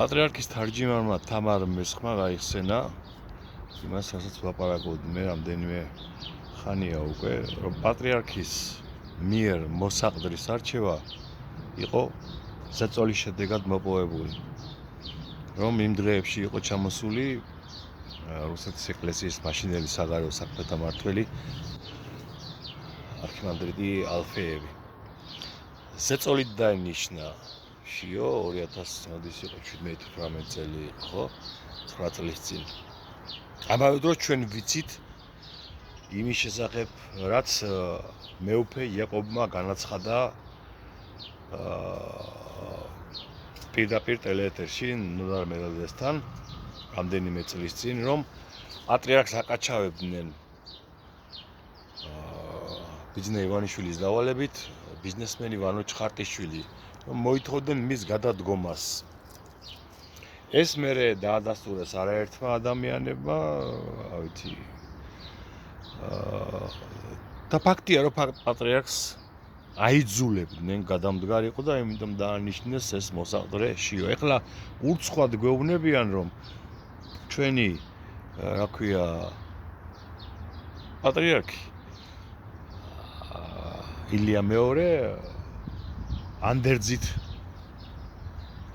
პატრიარქის თარჯიმანმა თამარ მესხმა გაიხსენა იმას, რასაც ვლაპარაკობდი მე რამდენიმე ხანია უკვე, რომ პატრიარქის მიერ მოსაყდრის არჩევა იყო საწოლის შედეგად მოპოვებული. რომ იმ დღეებში იყო ჩამოსული რუსეთის ეკლესიის მაშინელი საგარეო საქმეთა მმართველი არქიმანდრიტი ალფეევი. საწოლით დაინიშნა შიო 2017 წელი იყო, 9 წლის წინ. ამავე დროს ჩვენ ვიცით იმის შესახებ, რაც მეუფე იაკობმა განაცხადა პირდაპირ ტელეეთერში ნოდარ მელაძესთან რამდენიმე წლის წინ, რომ პატრიარქს აკაჩავებდნენ ბიძინა ივანიშვილის დავალებით ბიზნესმენი ვანო ჩხარტიშვილი, რომ მოითხოვდნენ მის გადადგომას. ეს მერე დაადასტურეს არაერთმა ადამიანებმა, ავიცი. და ფაქტია, რომ პატრიარქს აიძულებდნენ, გადამდგარი იყო და იმიტომ დაანიშნეს ეს მოსაყდრე შიო. ეხლა ურცხვად გვეუბნებიან, რომ ჩვენი, რა ქვია, პატრიარქი ილია მეორე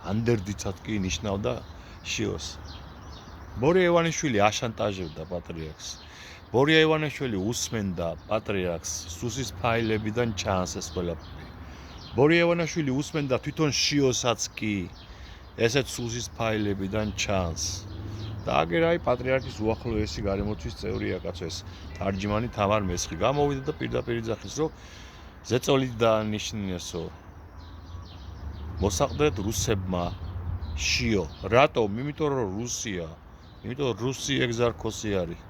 ანდერძიცად კი ნიშნავდა შიოს. ბორია ივანიშვილი აშანტაჟებდა პატრიარქს. ბორია ივანიშვილი უსმენდა პატრიარქს სუსის ფაილებიდან ჩანს ეს ყველაფერი. ბორია ივანიშვილი უსმენდა თვითონ შიოსაც კი ესეც სუსის ფაილებიდან ჩანს. და აგერ აი პატრიარქის უახლოესი გარემოცვის წევრია კაცო ეს თარჯიმანი თამარ მესხი. გამოვიდა და პირდაპირ იძახის, რომ ზეწოლით დაანიშნიესო მოსაყდრეთ რუსებმა შიო. რატომ? იმიტომ რომ რუსია, იმიტომ რომ რუსი ეგზარქოსი არის.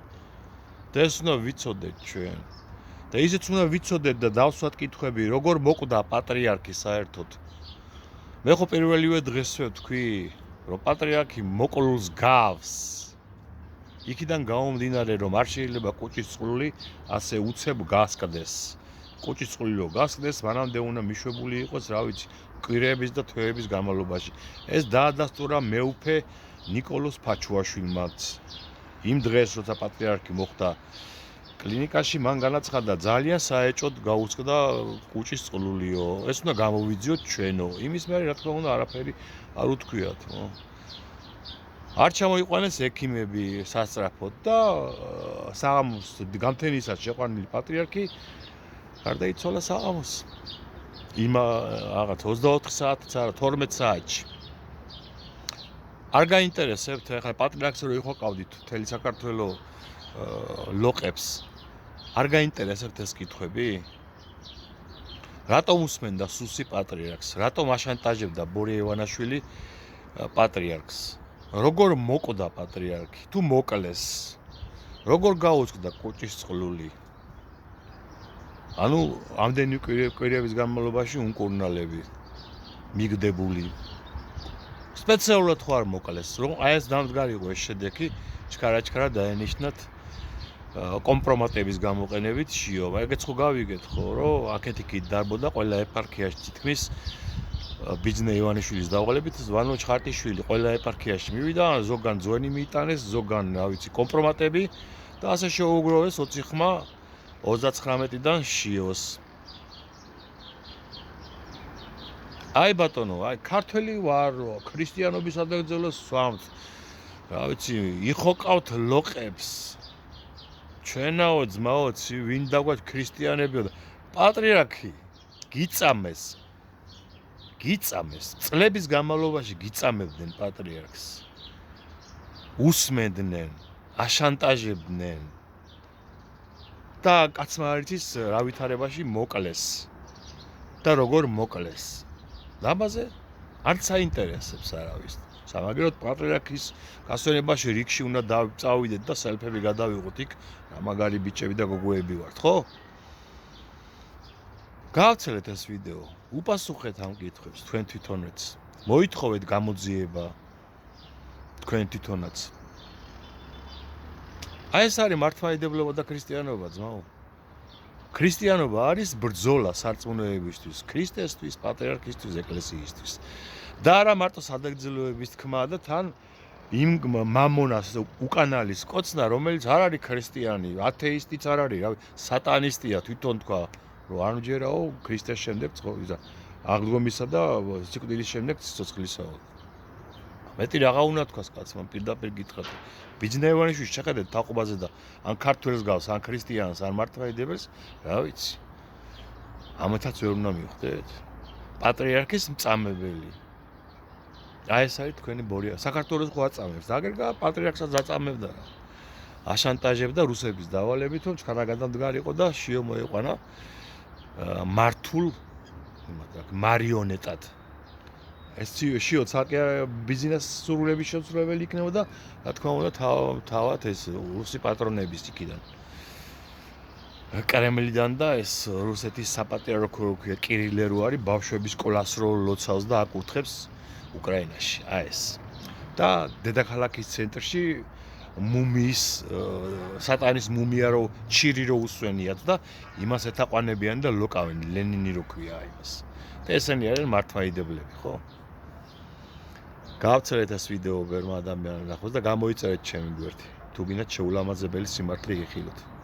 და ეს უნდა ვიცოდეთ ჩვენ. და ისიც უნდა ვიცოდეთ და დავსვათ კითხვები, როგორ მოკვდა პატრიარქი საერთოდ. მე ხო პირველივე დღესვე ვთქვი, რომ პატრიარქი მოკლულს გავს. იქიდან გამომდინარე, რომ არ შეიძლება კუჭის წყლული ასე უცებ გასკდეს. კუჭის წყლული რო გასკდეს, მანამდე უნდა მიშვებული იყოს, რა ვიცი, კვირების და თვეების განმავლობაში. ეს დაადასტურა მეუფე ნიკოლოზ ფაჩუაშვილმაც. იმ დღეს, როცა პატრიარქი მოხვდა კლინიკაში, მან განაცხადა, ძალიან საეჭოდ გაუწყდა კუჭის წყლულიო. ეს უნდა გამოვიძიოთ ჩვენო. იმის მერე, რა თქმა უნდა, არაფერი არ უთქვიათ, არ ჩამოიყვანეს ექიმები სასწრაფოდ და საღამოს გამთენისაც შეყვანილი პატრიარქი გარდაიცვალა საღამოს. რაღაც 24 საათიც არა, 12 საათში. არ გაინტერესებთ, ახლა პატრიარქს რო იხვაყავდით მთელი საქართველო ლოყებს. არ გაინტერესებთ ეს კითხვები? რატომ უსმენდა სუსი პატრიარქს? რატომ აშანტაჟებდა ბორია ივანიშვილი პატრიარქს? როგორ მოკვდა პატრიარქი? თუ მოკლეს, როგორ გაუწყდა კუჭის წყლული? ანუ ამდენი კვირების განმავლობაში უნკურნალები მიგდებული. სპეციალურად ხო არ მოკლეს, რომ აი ეს დამდგარი იყო ეს შედეგი, ჩქარა დაენიშნათ კომპრომატების გამოყენებით შიო. ეგეც ხო გავიგეთ ხო, რომ აქეთ იქით დარბოდა ყველა ეპარქიაში თითქმის ბიძინა ივანიშვილის დავალებით ვანო ჩხარტიშვილი ყველა ეპარქიაში მივიდა, ზოგან ძვენი მიიტანეს, ზოგან, რა ვიცი, კომპრომატები და ასე შეუგროვეს 20 ხმა 39-დან შიოს. აი ბატონო, აი ქართველი ვარო, ქრისტიანობის ადაგძელოს სვამთ. რა ვიცი, იხოკავთ ლოყებს. ჩვენაო ძმაო, ვინ დაგვათ ქრისტიანებიო და პატრიარქი გიწამეს. წლების განმავლობაში გიწამებდნენ პატრიარქს. უსმენდნენ, აშანტაჟებდნენ. და კაცმა არ იცის რა ვითარებაში მოკლეს. და როგორ მოკლეს. ლამაზე არც აინტერესებს არავის. სამაგეროდ პატრიარქის გასვენებაში რიგში უნდა წავიდეთ და სელფები გადავიღოთ იქ, რა მაგარი ბიჭები და გოგოები ვართ, ხო? გავრცელეთ ეს ვიდეო. უპასუხეთ ამ კითხვებს თქვენ თვითონაც. მოითხოვეთ გამოძიება თქვენ თვითონაც. აი ეს არის მართლმადიდებლობა და ქრისტიანობა, ძმაო. ქრისტიანობა არის ბრძოლა სარწმუნოებისთვის, ქრისტესთვის, პატრიარქისთვის, ეკლესიისთვის. და არა მარტო სადაგძლოების თქმა და თან იმ მამონას უკანალის კოცნა, რომელიც არ არის ქრისტიანი, ათეისტიც არ არის, რავი, სატანისტია, თვითონ თქვა, რომ არ მჯერაო ქრისტეს შემდეგ აღდგომისა და სიკვდილის შემდეგ სიცოცხლისაო. მეტი რაღა უნდა თქვას კაცმა, პირდაპირ გითხრათ. ბიძნაევანიშვილს შეხედეთ თაყუბაზე და ან ქართველს გავს, ან ქრისტიანს, ან მართლმადიდებელს, რა ვიცი. ამათაც ვერ უნდა მივხვდეთ. პატრიარქის მწამებელი. აი ეს არის თქვენი ბორია. საქართველოს ხო აწამებს. აგერგა პატრიარქსაც აწამებდა რა. აშანტაჟებდა რუსების დავალებით, რომ ჩქარაგადან მდგარიყო და შიო მოიყვანა მართულ მარიონეტად. ეს შიო ცალკე ბიზნეს სურვილების შესრულებელი იქნებოდა, რა თქმა უნდა, თავად ეს რუსი პატრონების იქიდან. კრემლიდან და ეს რუსეთის საპატრიარქო როქია კირილე რო არის, ბავშვების სკოლას რო ლოცავს და აკურთხებს უკრაინაში. აი ეს. და დედაქალაქის ცენტრში მუმიის სატანის მუმია რო ჩირი რო უსვენიათ და იმას ეთაყვანებიან და ლოკავენ ლენინი რო ქვია იმას. და ესენი არიან მართლმადიდებლები, ხო? გავწერეთ ეს ვიდეო ბერმა ადამიანს ნახოს და გამოიწერეთ ჩემი გვერდი. თუ გინდათ შეულამაზებელი სიმართლე იხილოთ.